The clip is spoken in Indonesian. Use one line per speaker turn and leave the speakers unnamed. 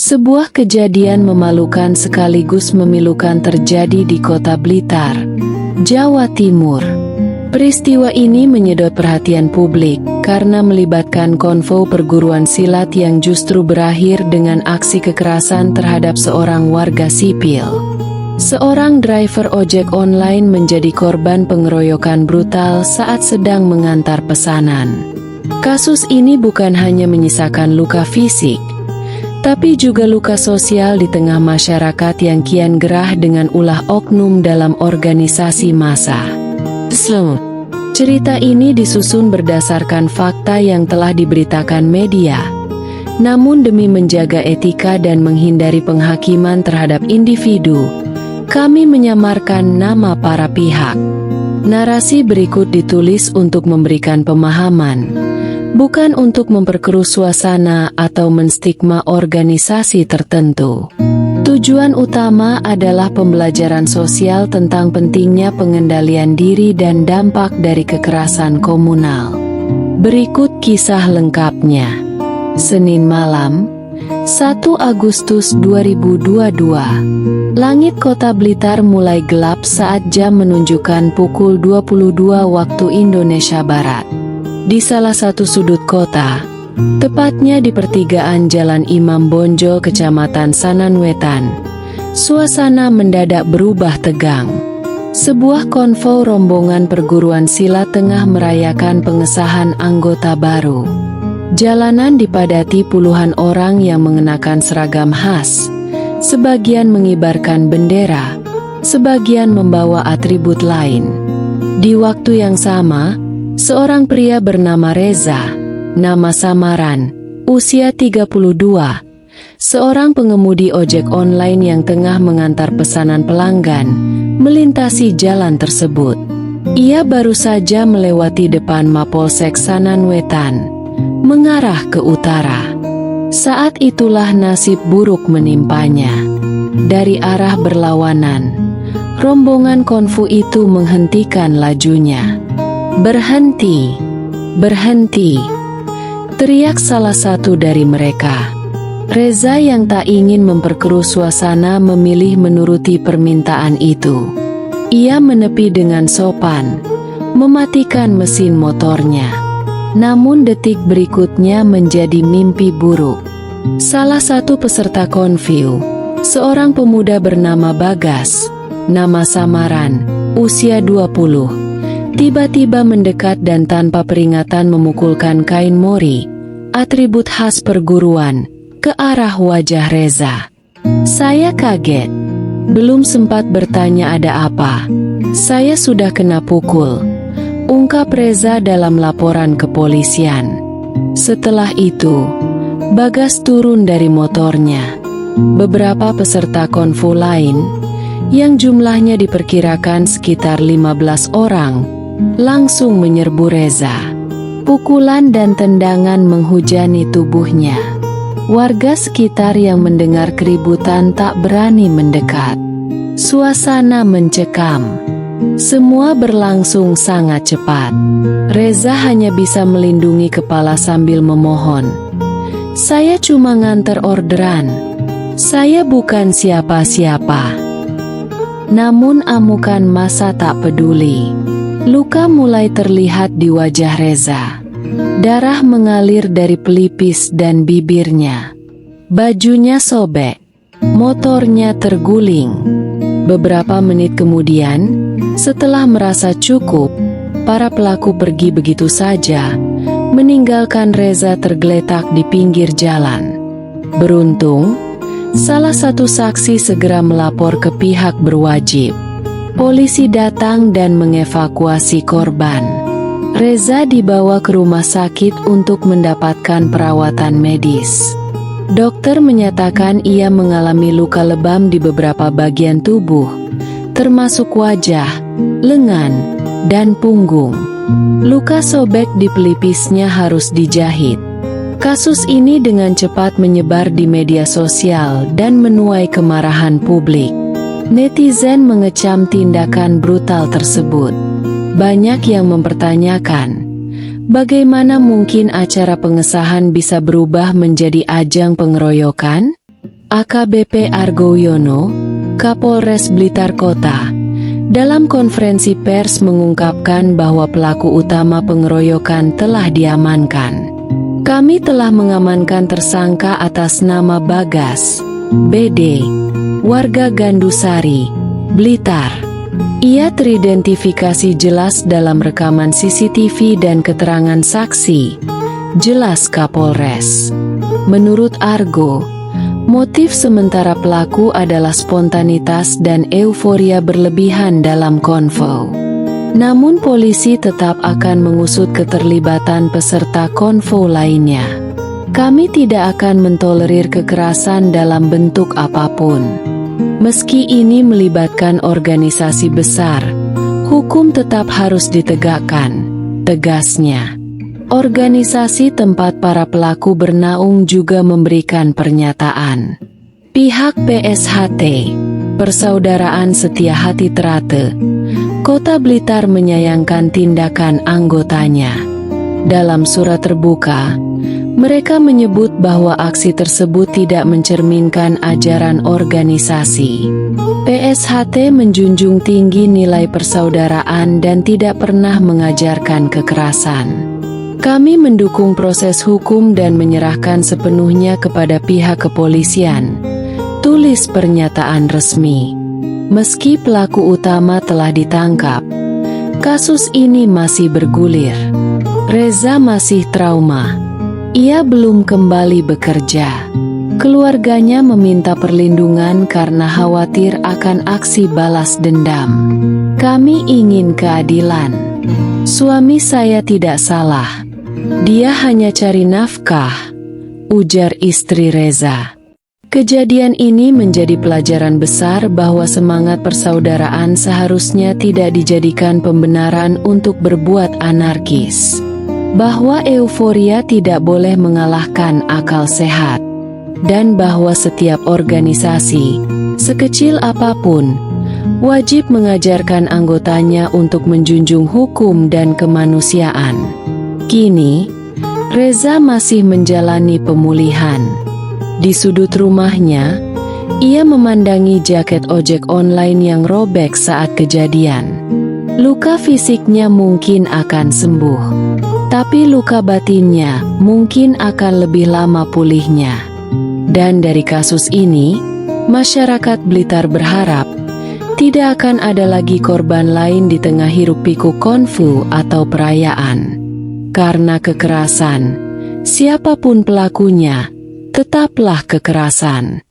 Sebuah kejadian memalukan sekaligus memilukan terjadi di Kota Blitar, Jawa Timur. Peristiwa ini menyedot perhatian publik karena melibatkan konvo perguruan silat yang justru berakhir dengan aksi kekerasan terhadap seorang warga sipil. Seorang driver ojek online menjadi korban pengeroyokan brutal saat sedang mengantar pesanan. Kasus ini bukan hanya menyisakan luka fisik, tapi juga luka sosial di tengah masyarakat yang kian gerah dengan ulah oknum dalam organisasi massa. Cerita ini disusun berdasarkan fakta yang telah diberitakan media. Namun demi menjaga etika dan menghindari penghakiman terhadap individu, kami menyamarkan nama para pihak. Narasi berikut ditulis untuk memberikan pemahaman, bukan untuk memperkeruh suasana atau menstigma organisasi tertentu. Tujuan utama adalah pembelajaran sosial tentang pentingnya pengendalian diri dan dampak dari kekerasan komunal. Berikut kisah lengkapnya. Senin malam, 1 Agustus 2022. Langit Kota Blitar mulai gelap saat jam menunjukkan pukul 22 waktu Indonesia Barat. Di salah satu sudut kota, tepatnya di pertigaan Jalan Imam Bonjol, Kecamatan Sananwetan, suasana mendadak berubah tegang. Sebuah konvoi rombongan perguruan silat tengah merayakan pengesahan anggota baru. Jalanan dipadati puluhan orang yang mengenakan seragam khas, sebagian mengibarkan bendera, sebagian membawa atribut lain. Di waktu yang sama, seorang pria bernama Reza, nama samaran, usia 32, seorang pengemudi ojek online yang tengah mengantar pesanan pelanggan, melintasi jalan tersebut. Ia baru saja melewati depan Mapolsek Sananwetan, mengarah ke utara. Saat itulah nasib buruk menimpanya. Dari arah berlawanan, rombongan konvoi itu menghentikan lajunya. "Berhenti! Berhenti!" teriak salah satu dari mereka. Reza yang tak ingin memperkeruh suasana memilih menuruti permintaan itu. Ia menepi dengan sopan, mematikan mesin motornya. Namun detik berikutnya menjadi mimpi buruk. Salah satu peserta konvoi, seorang pemuda bernama Bagas, nama samaran, usia 20, tiba-tiba mendekat dan tanpa peringatan memukulkan kain mori, atribut khas perguruan, ke arah wajah Reza. Saya kaget. Belum sempat bertanya ada apa, saya sudah kena pukul, ungkap Reza dalam laporan kepolisian. Setelah itu, Bagas turun dari motornya. Beberapa peserta konvoi lain, yang jumlahnya diperkirakan sekitar 15 orang, langsung menyerbu Reza. Pukulan dan tendangan menghujani tubuhnya. Warga sekitar yang mendengar keributan tak berani mendekat. Suasana mencekam. Semua berlangsung sangat cepat. Reza hanya bisa melindungi kepala sambil memohon. "Saya cuma nganter orderan. Saya bukan siapa-siapa." Namun amukan massa tak peduli. Luka mulai terlihat di wajah Reza. Darah mengalir dari pelipis dan bibirnya. Bajunya sobek. Motornya terguling. Beberapa menit kemudian, setelah merasa cukup, para pelaku pergi begitu saja, meninggalkan Reza tergeletak di pinggir jalan. Beruntung, salah satu saksi segera melapor ke pihak berwajib. Polisi datang dan mengevakuasi korban. Reza dibawa ke rumah sakit untuk mendapatkan perawatan medis. Dokter menyatakan ia mengalami luka lebam di beberapa bagian tubuh, termasuk wajah, lengan, dan punggung. Luka sobek di pelipisnya harus dijahit. Kasus ini dengan cepat menyebar di media sosial dan menuai kemarahan publik. Netizen mengecam tindakan brutal tersebut. Banyak yang mempertanyakan, bagaimana mungkin acara pengesahan bisa berubah menjadi ajang pengeroyokan? AKBP Argo Yono, Kapolres Blitar Kota, dalam konferensi pers mengungkapkan bahwa pelaku utama pengeroyokan telah diamankan. Kami telah mengamankan tersangka atas nama Bagas, BD, warga Gandusari, Blitar. Ia teridentifikasi jelas dalam rekaman CCTV dan keterangan saksi, jelas Kapolres. Menurut Argo, motif sementara pelaku adalah spontanitas dan euforia berlebihan dalam konvo. Namun polisi tetap akan mengusut keterlibatan peserta konvo lainnya. Kami tidak akan mentolerir kekerasan dalam bentuk apapun. Meski ini melibatkan organisasi besar, hukum tetap harus ditegakkan, tegasnya. Organisasi tempat para pelaku bernaung juga memberikan pernyataan. Pihak PSHT, Persaudaraan Setia Hati Terate, Kota Blitar menyayangkan tindakan anggotanya. Dalam surat terbuka, mereka menyebut bahwa aksi tersebut tidak mencerminkan ajaran organisasi. PSHT menjunjung tinggi nilai persaudaraan dan tidak pernah mengajarkan kekerasan. Kami mendukung proses hukum dan menyerahkan sepenuhnya kepada pihak kepolisian, tulis pernyataan resmi. Meski pelaku utama telah ditangkap, kasus ini masih bergulir. Reza masih trauma. Ia belum kembali bekerja. Keluarganya meminta perlindungan karena khawatir akan aksi balas dendam. Kami ingin keadilan. Suami saya tidak salah. Dia hanya cari nafkah, ujar istri Reza. Kejadian ini menjadi pelajaran besar bahwa semangat persaudaraan seharusnya tidak dijadikan pembenaran untuk berbuat anarkis. Bahwa euforia tidak boleh mengalahkan akal sehat. Dan bahwa setiap organisasi, sekecil apapun, wajib mengajarkan anggotanya untuk menjunjung hukum dan kemanusiaan. Kini, Reza masih menjalani pemulihan. Di sudut rumahnya, ia memandangi jaket ojek online yang robek saat kejadian. Luka fisiknya mungkin akan sembuh, tapi luka batinnya mungkin akan lebih lama pulihnya. Dan dari kasus ini, masyarakat Blitar berharap tidak akan ada lagi korban lain di tengah hiruk-pikuk konflik atau perayaan. Karena kekerasan, siapapun pelakunya, tetaplah kekerasan.